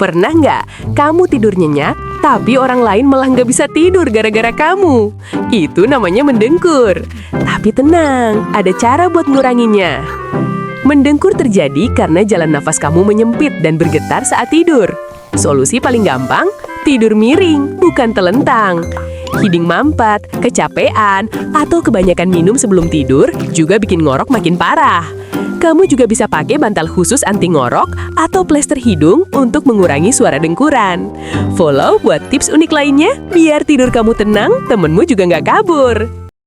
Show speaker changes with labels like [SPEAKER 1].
[SPEAKER 1] Pernah nggak kamu tidur nyenyak, tapi orang lain malah nggak bisa tidur gara-gara kamu? Itu namanya mendengkur. Tapi tenang, ada cara buat nguranginya. Mendengkur terjadi karena jalan nafas kamu menyempit dan bergetar saat tidur. Solusi paling gampang, tidur miring, bukan telentang. Hidung mampet, kecapean, atau kebanyakan minum sebelum tidur juga bikin ngorok makin parah. Kamu juga bisa pakai bantal khusus anti ngorok atau plester hidung untuk mengurangi suara dengkuran. Follow buat tips unik lainnya, biar tidur kamu tenang, temenmu juga nggak kabur.